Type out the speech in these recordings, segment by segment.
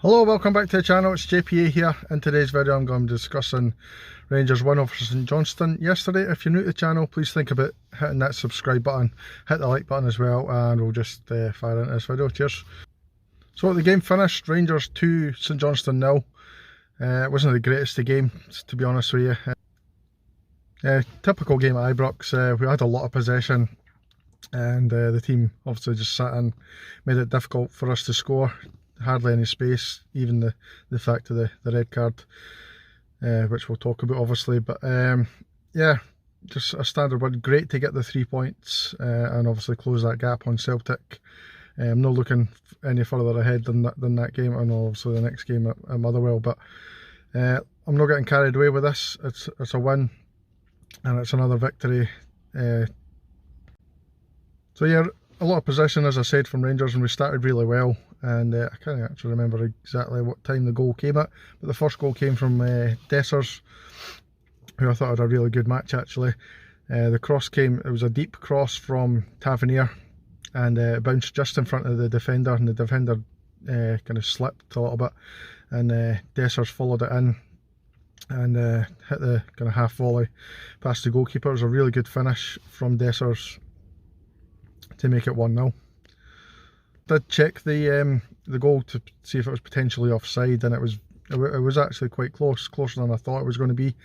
Hello, welcome back to the channel. It's JPA here. In today's video I'm going to be discussing Rangers win over St Johnstone yesterday. If you're new to the channel, please think about hitting that subscribe button, hit the like button as well, and we'll just fire into this video. Cheers. So the game finished, Rangers 2, St Johnstone 0. It wasn't the greatest of games, to be honest with you. Typical game at Ibrox. We had a lot of possession, and the team obviously just sat and made it difficult for us to score. Hardly any space, even the fact of the red card, which we'll talk about obviously. But yeah, just a standard win. Great to get the 3 points and obviously close that gap on Celtic. I'm not looking any further ahead than that game, and obviously the next game at Motherwell. But I'm not getting carried away with this. It's a win, and it's another victory. So yeah, a lot of possession, as I said, from Rangers, and we started really well. And I can't actually remember exactly what time the goal came at, but the first goal came from Dessers, who I thought had a really good match actually. The cross came, it was a deep cross from Tavernier, and it bounced just in front of the defender, and the defender kind of slipped a little bit, and Dessers followed it in and hit the kind of half volley past the goalkeeper. It was a really good finish from Dessers to make it 1-0. Did check the goal to see if it was potentially offside, and it was actually quite closer than I thought it was going to be,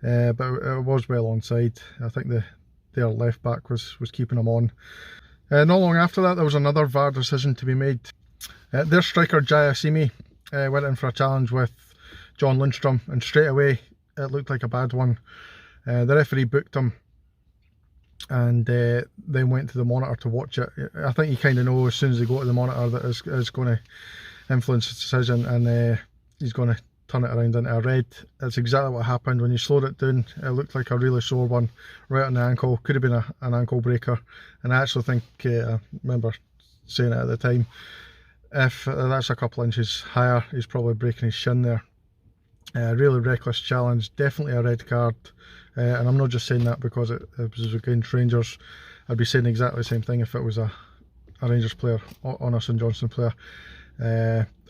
but it was well onside. I think their left back was keeping him on. Not long after that, there was another VAR decision to be made. Their striker Jayasimi went in for a challenge with John Lundstrom, and straight away it looked like a bad one. The referee booked him, and then went to the monitor to watch it. I think you kind of know as soon as they go to the monitor that it's going to influence the decision, and he's going to turn it around into a red. That's exactly what happened. When you slowed it down, it looked like a really sore one right on the ankle. Could have been an ankle breaker, and I actually think, I remember saying it at the time, if that's a couple inches higher, he's probably breaking his shin there. Really reckless challenge, definitely a red card. And I'm not just saying that because it was against Rangers. I'd be saying exactly the same thing if it was a Rangers player on a St Johnstone player.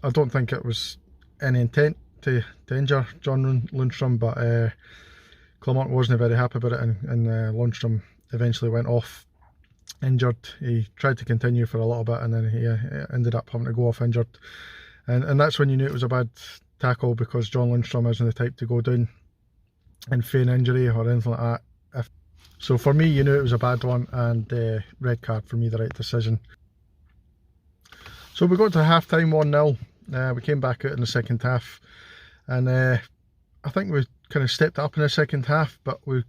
I don't think it was any intent to injure John Lundstrom, but Clement wasn't very happy about it, and Lundstrom eventually went off injured. He tried to continue for a little bit, and then he ended up having to go off injured. And that's when you knew it was a bad tackle, because John Lundstrom isn't the type to go down and feign injury or anything like that. So for me, you knew it was a bad one, and red card for me, the right decision. So we got to half time 1-0. We came back out in the second half, and I think we kind of stepped up in the second half, but we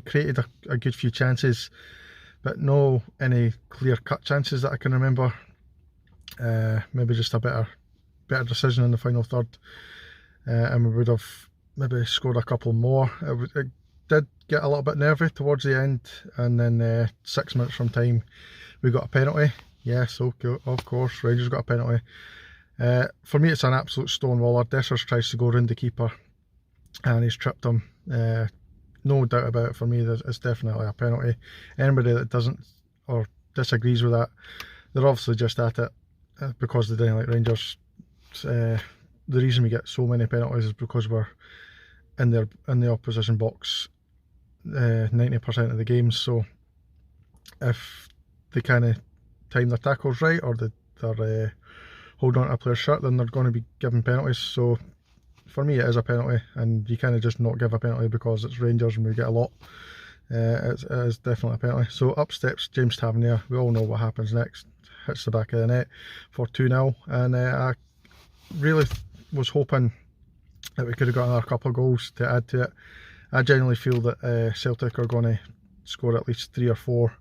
created a good few chances, but no any clear cut chances that I can remember. Maybe just a better decision in the final third, and we would have maybe scored a couple more. It did get a little bit nervy towards the end, and then 6 minutes from time we got a penalty. Yes, okay, of course, Rangers got a penalty. For me, it's an absolute stonewaller. Dessers tries to go round the keeper, and he's tripped him. No doubt about it, for me, it's definitely a penalty. Anybody that doesn't or disagrees with that, they're obviously just at it because they didn't like Rangers. The reason we get so many penalties is because we're in the opposition box 90% of the games. So if they kind of time their tackles right, or they're holding on to a player's shirt, then they're going to be given penalties. So for me, it is a penalty, and you kind of just not give a penalty because it's Rangers and we get a lot. It is definitely a penalty. So up steps James Tavernier. We all know what happens next. Hits the back of the net for 2-0, and I really was hoping that we could have got another couple of goals to add to it. I genuinely feel that Celtic are going to score at least 3 or 4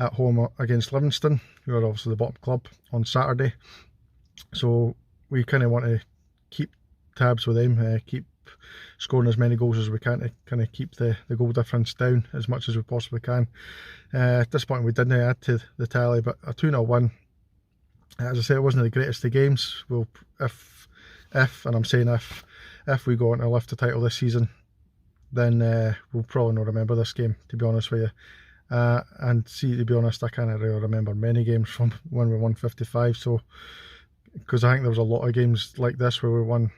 at home against Livingston, who are obviously the bottom club, on Saturday. So we kind of want to keep tabs with them, keep scoring as many goals as we can to kind of keep the goal difference down as much as we possibly can. At this point we didn't add to the tally, but a 2-0 win. As I say, it wasn't the greatest of games. We'll, if and I'm saying if we go on to lift the title this season, then we'll probably not remember this game, to be honest with you. And see, to be honest, I can't really remember many games from when we won 55, so because I think there was a lot of games like this where we won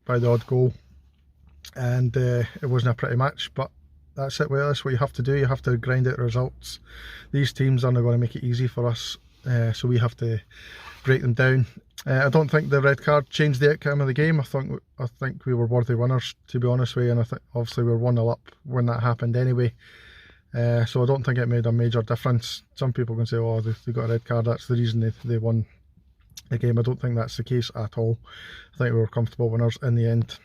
by the odd goal, and it wasn't a pretty match. But that's it. Well, that's what you have to do. You have to grind out results. These teams aren't going to make it easy for us, so we have to break them down. I don't think the red card changed the outcome of the game. I think we were worthy winners, to be honest with you, and I think obviously we were 1-0 up when that happened anyway. So I don't think it made a major difference. Some people can say, oh, they got a red card, that's the reason they won the game. I don't think that's the case at all. I think we were comfortable winners in the end.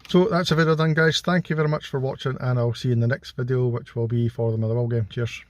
So that's the video done, guys. Thank you very much for watching, and I'll see you in the next video, which will be for the Motherwell game. Cheers.